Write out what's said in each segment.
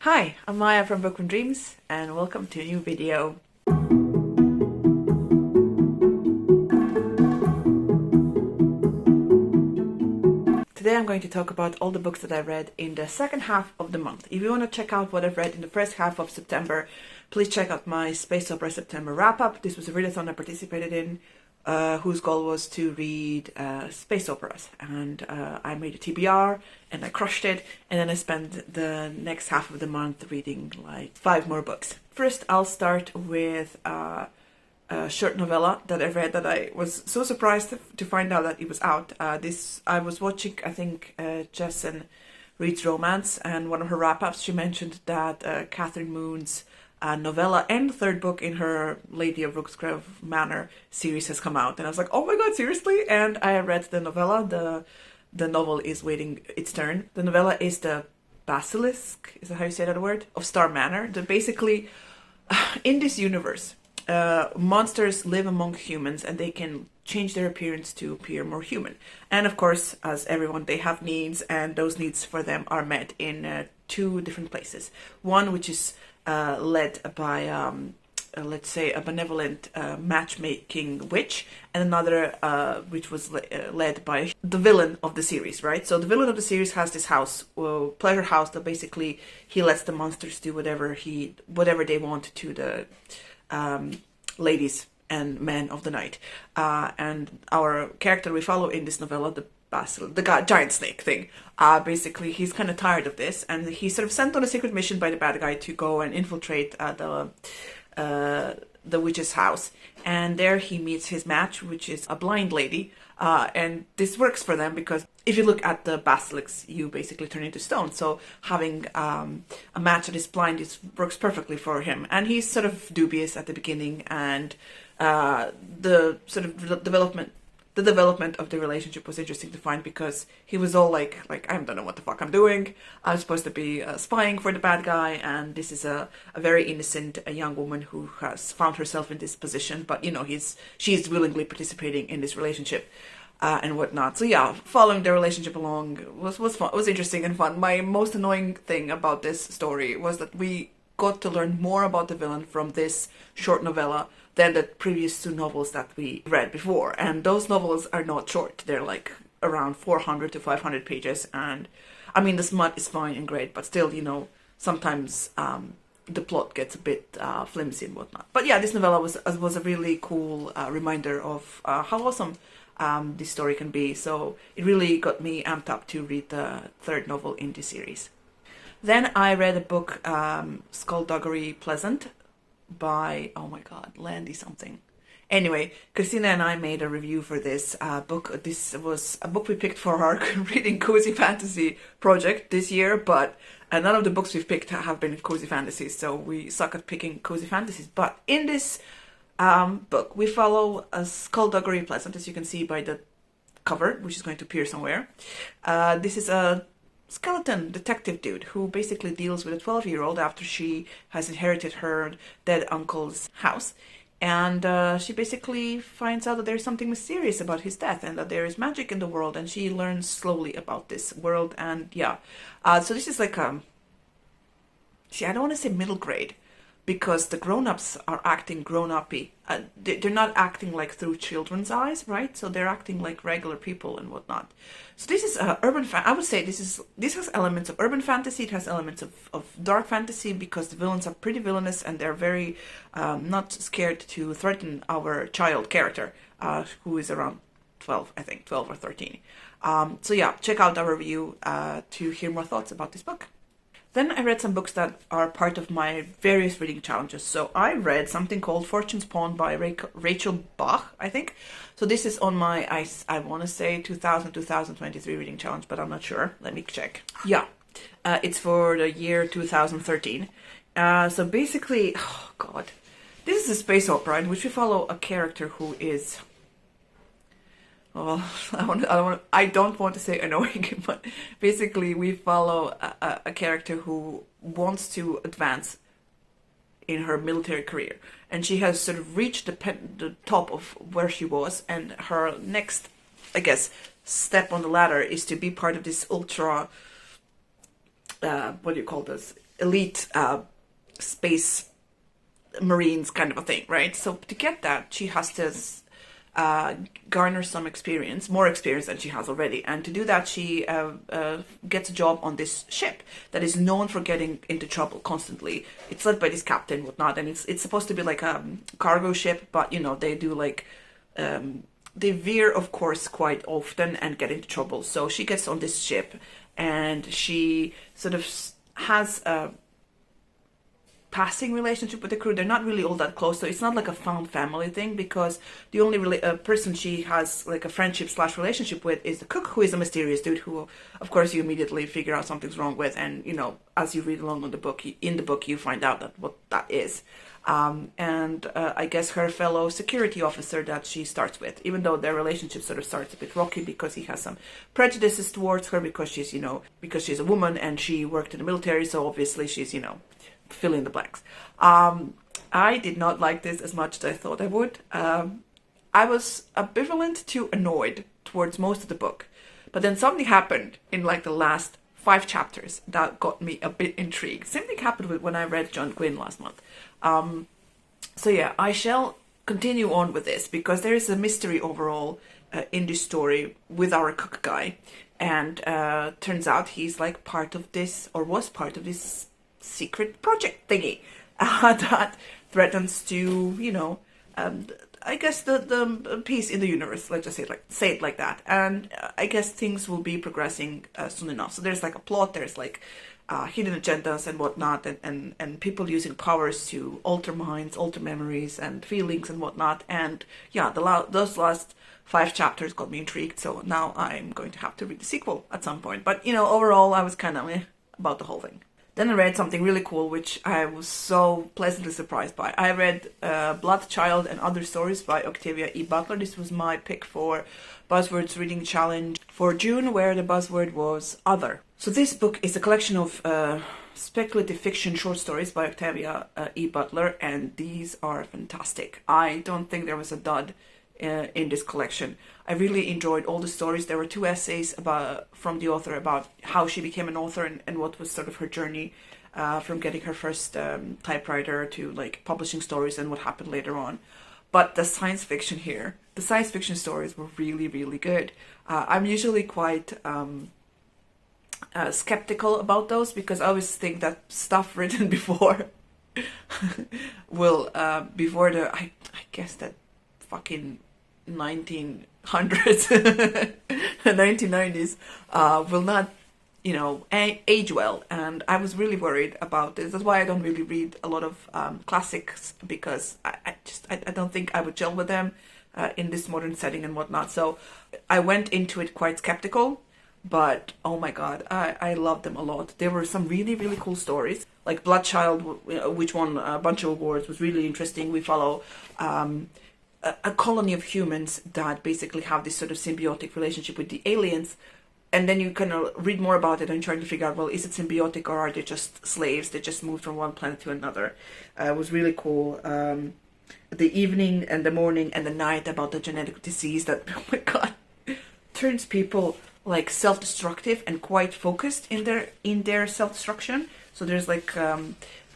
Hi, I'm Maja from Bookworm Dreams and welcome to a new video. Today I'm going to talk about all the books that I read in the second half of the month. If you want to check out what I've read in the first half of September, please check out my Space Opera September wrap-up. This was a readathon I participated in, whose goal was to read space operas, and I made a TBR and I crushed it, and then I spent the next half of the month reading like 5 more books. First I'll start with a short novella that I read that I was so surprised to find out that it was out. I was watching, I think, Jessen Reads Romance, and one of her wrap-ups she mentioned that Catherine Moon's novella and third book in her Lady of Rooksgrove Manor series has come out, and I was like, oh my god, seriously? And I read the novella. The novel is waiting its turn. The novella is the basilisk, is that how you say that word, of Star Manor. That basically, in this universe, monsters live among humans and they can change their appearance to appear more human. And of course, as everyone, they have needs, and those needs for them are met in 2 different places. One which is led by, let's say, a benevolent matchmaking witch, and another which was led by the villain of the series, right? So the villain of the series has this house, pleasure house, that basically he lets the monsters do whatever they want to the ladies and men of the night. And our character we follow in this novella, the giant snake thing, basically he's kind of tired of this, and he's sort of sent on a secret mission by the bad guy to go and infiltrate the witch's house, and there he meets his match, which is a blind lady, and this works for them because if you look at the basilisks, you basically turn into stone. So having a match that is blind works perfectly for him, and he's sort of dubious at the beginning, and the sort of development of the relationship was interesting to find, because he was all like I don't know what the fuck I'm doing. I'm supposed to be spying for the bad guy, and this is a very innocent young woman who has found herself in this position, but you know, she's willingly participating in this relationship and whatnot. So yeah, following their relationship along was fun. It was interesting and fun. My most annoying thing about this story was that we got to learn more about the villain from this short novella than the previous 2 novels that we read before. And those novels are not short. They're like around 400 to 500 pages. And I mean, the smut is fine and great, but still, you know, sometimes the plot gets a bit flimsy and whatnot. But yeah, this novella was a really cool reminder of how awesome this story can be. So it really got me amped up to read the 3rd novel in this series. Then I read a book, Skullduggery Pleasant, by, oh my god, Landy something. Anyway, Christina and I made a review for this book. This was a book we picked for our reading cozy fantasy project this year, but none of the books we've picked have been cozy fantasies, so we suck at picking cozy fantasies. But in this book, we follow a Skullduggery Pleasant, as you can see by the cover, which is going to appear somewhere. This is a skeleton detective dude who basically deals with a 12-year-old after she has inherited her dead uncle's house, and she basically finds out that there's something mysterious about his death and that there is magic in the world, and she learns slowly about this world. And yeah, so this is like see, I don't want to say middle grade, because the grown-ups are acting grown-uppy. They're not acting like through children's eyes, right? So they're acting like regular people and whatnot. So this is urban I would say this has elements of urban fantasy. It has elements of dark fantasy, because the villains are pretty villainous and they're very not scared to threaten our child character, who is around 12, I think, 12 or 13. So yeah, check out our review to hear more thoughts about this book. Then I read some books that are part of my various reading challenges. So I read something called Fortune's Pawn by Rachel Bach, I think. So this is on my, I want to say 2023 reading challenge, but I'm not sure. Let me check. Yeah, it's for the year 2013. So basically, oh god, this is a space opera in which we follow a character who is, well, I don't want to say annoying, but basically we follow a character who wants to advance in her military career, and she has sort of reached the top of where she was, and her next, I guess, step on the ladder is to be part of this ultra what do you call this, elite space marines kind of a thing, right? So to get that, she has to garner some experience, more experience than she has already. And to do that, she gets a job on this ship that is known for getting into trouble constantly. It's led by this captain, whatnot, and it's supposed to be like a cargo ship, but you know, they do like they veer, of course, quite often and get into trouble. So she gets on this ship, and she sort of has a passing relationship with the crew. They're not really all that close, so it's not like a found family thing, because the only really person she has like a friendship slash relationship with is the cook, who is a mysterious dude who, of course, you immediately figure out something's wrong with, and you know, as you read along on the book, in the book, you find out that what that is. And I guess her fellow security officer that she starts with, even though their relationship sort of starts a bit rocky because he has some prejudices towards her because she's, you know, because she's a woman and she worked in the military, so obviously she's, you know, fill in the blanks. I did not like this as much as I thought I would. I was ambivalent to annoyed towards most of the book, but then something happened in like the last 5 chapters that got me a bit intrigued. Same thing happened with when I read John Gwynne last month. So yeah, I shall continue on with this because there is a mystery overall in this story with our cook guy, and turns out he's like part of this, or was part of this secret project thingy that threatens to, you know, I guess the peace in the universe. Let's just say it like that. And I guess things will be progressing soon enough. So there's like a plot. There's like hidden agendas and whatnot, and people using powers to alter minds, alter memories and feelings and whatnot. And yeah, those last 5 chapters got me intrigued. So now I'm going to have to read the sequel at some point. But you know, overall, I was kind of about the whole thing. Then I read something really cool, which I was so pleasantly surprised by. I read Blood Child and Other Stories by Octavia E. Butler. This was my pick for Buzzwords Reading Challenge for June, where the buzzword was other. So this book is a collection of speculative fiction short stories by Octavia E. Butler, and these are fantastic. I don't think there was a dud in this collection. I really enjoyed all the stories. There were 2 essays from the author about how she became an author and what was sort of her journey from getting her first typewriter to like publishing stories and what happened later on. But the science fiction stories were really, really good. I'm usually quite skeptical about those because I always think that stuff written before will before I guess that fucking 1900s 1990s will not, you know, age well, and I was really worried about this. That's why I don't really read a lot of classics, because I don't think I would gel with them in this modern setting and whatnot. So I went into it quite skeptical, but oh my god, I loved them a lot. There were some really, really cool stories, like Bloodchild, which won a bunch of awards, was really interesting. We follow a colony of humans that basically have this sort of symbiotic relationship with the aliens, and then you kind of read more about it and trying to figure out, well, is it symbiotic or are they just slaves? They just moved from one planet to another. It was really cool. The evening and the morning and the night about the genetic disease that, oh my god, turns people like self-destructive and quite focused in their self-destruction. So there's like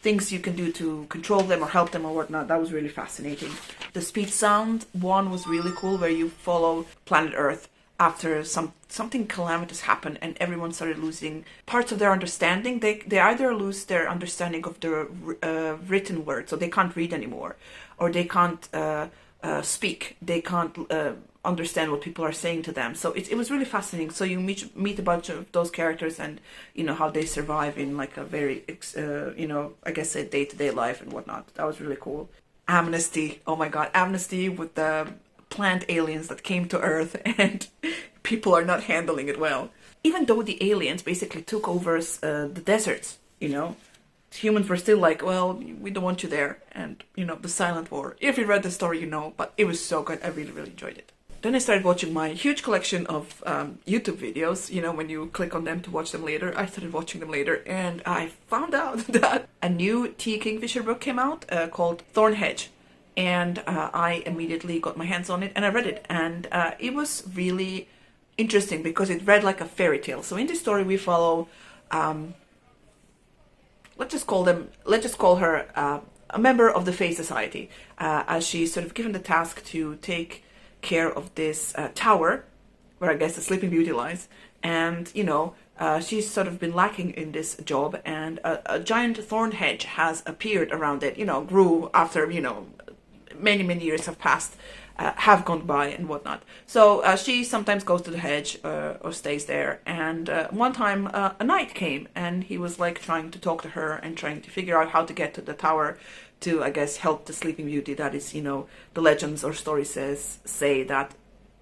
things you can do to control them or help them or whatnot. That was really fascinating. The speech sound one was really cool, where you follow planet Earth after something calamitous happened and everyone started losing parts of their understanding. They either lose their understanding of the written word, so they can't read anymore, or they can't speak. They can't understand what people are saying to them. So it was really fascinating. So you meet a bunch of those characters, and you know how they survive in like a very you know, I guess a day-to-day life and whatnot. That was really cool. Amnesty, oh my god, Amnesty with the plant aliens that came to Earth, and people are not handling it well. Even though the aliens basically took over the deserts, you know, humans were still like, well, we don't want you there, and you know, the silent war. If you read the story, you know, but it was so good. I really, really enjoyed it. Then I started watching my huge collection of YouTube videos. You know, when you click on them to watch them later, I started watching them later, and I found out that a new T. Kingfisher book came out called Thornhedge, and I immediately got my hands on it and I read it, and it was really interesting because it read like a fairy tale. So in this story we follow let's just call her a member of the Fae Society, as she's sort of given the task to take care of this tower, where I guess the Sleeping Beauty lies. And, you know, she's sort of been lacking in this job, and a giant thorn hedge has appeared around it, you know, grew after, you know, many years have passed, have gone by and whatnot. So she sometimes goes to the hedge or stays there. And one time a knight came, and he was like trying to talk to her and trying to figure out how to get to the tower to, I guess, help the Sleeping Beauty. That is, you know, the legends or stories say that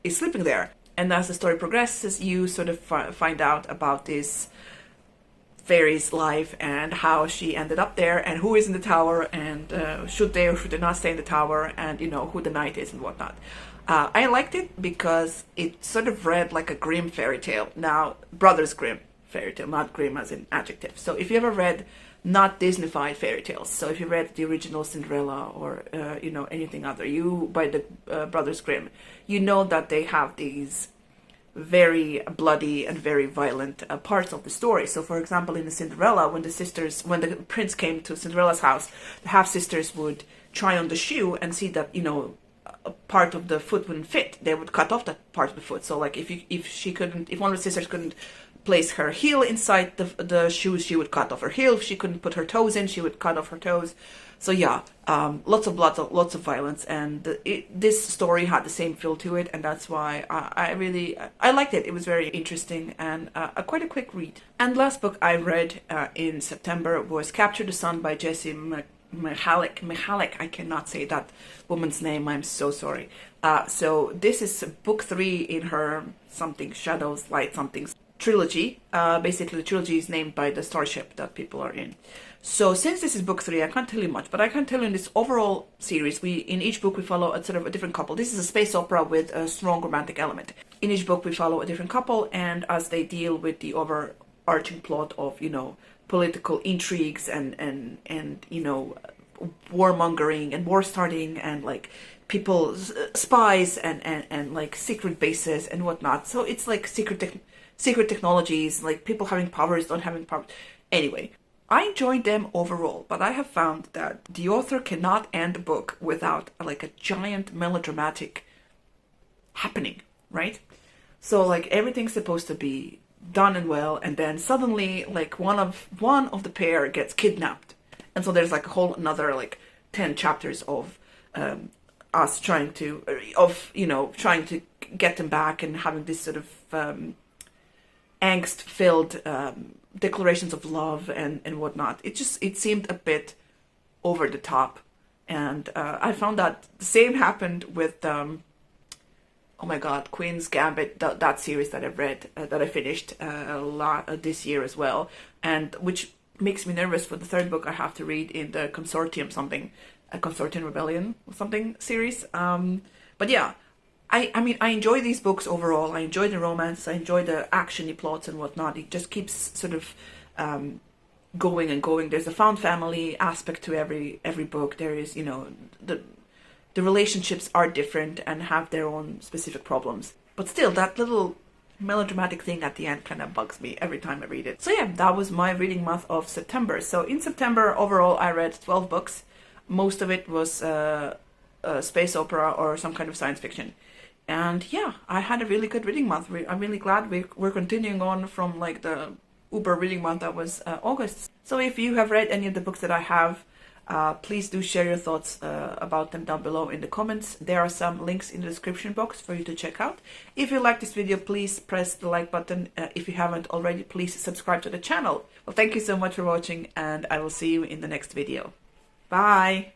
is sleeping there. And as the story progresses, you sort of find out about this fairy's life and how she ended up there, and who is in the tower, and should they or should they not stay in the tower, and, you know, who the knight is and whatnot. I liked it because it sort of read like a Grimm fairy tale. Now, Brothers Grimm fairy tale, not Grimm as in adjective. So if you ever read not Disneyfied fairy tales, so if you read the original Cinderella or you know, anything other, you by the Brothers Grimm, you know that they have these very bloody and very violent parts of the story. So for example, in the Cinderella, when the prince came to Cinderella's house, the half sisters would try on the shoe and see that, you know, a part of the foot wouldn't fit. They would cut off that part of the foot. So like if one of the sisters couldn't place her heel inside the shoes, she would cut off her heel. If she couldn't put her toes in, she would cut off her toes. So yeah, lots of blood, lots of violence, and this story had the same feel to it, and that's why I liked it. It was very interesting and quite a quick read. And last book I read in September was Capture the Sun by Jessie Michalek. I cannot say that woman's name. I'm so sorry. So this is book 3 in her something Shadows, Light, something trilogy. Basically, the trilogy is named by the starship that people are in. So since this is book 3, I can't tell you much, but I can tell you in this overall series, in each book we follow a sort of a different couple. This is a space opera with a strong romantic element. In each book we follow a different couple, and as they deal with the overarching plot of, you know, political intrigues and you know, warmongering and war starting, and like people, spies and like secret bases and whatnot. So it's like secret technologies, like people having powers, not having powers. Anyway, I enjoyed them overall, but I have found that the author cannot end a book without like a giant melodramatic happening, right? So like everything's supposed to be done and well, and then suddenly like one of the pair gets kidnapped, and so there's like a whole another like 10 chapters of us trying to get them back, and having this sort of angst-filled declarations of love and whatnot. It seemed a bit over the top, and I found that the same happened with oh my god, Queen's Gambit, that series that I've read, that I finished a lot this year as well, and which makes me nervous for the 3rd book I have to read in the Consortium Rebellion or something series. But yeah, I mean, I enjoy these books overall. I enjoy the romance, I enjoy the actiony plots and whatnot. It just keeps sort of going and going. There's a found family aspect to every book. There is, you know, the relationships are different and have their own specific problems. But still, that little melodramatic thing at the end kind of bugs me every time I read it. So yeah, that was my reading month of September. So in September, overall, I read 12 books. Most of it was space opera or some kind of science fiction. And yeah, I had a really good reading month. I'm really glad we're continuing on from like the uber reading month that was August. So if you have read any of the books that I have, please do share your thoughts about them down below in the comments. There are some links in the description box for you to check out. If you like this video, please press the like button. If you haven't already, please subscribe to the channel. Well, thank you so much for watching, and I will see you in the next video. Bye!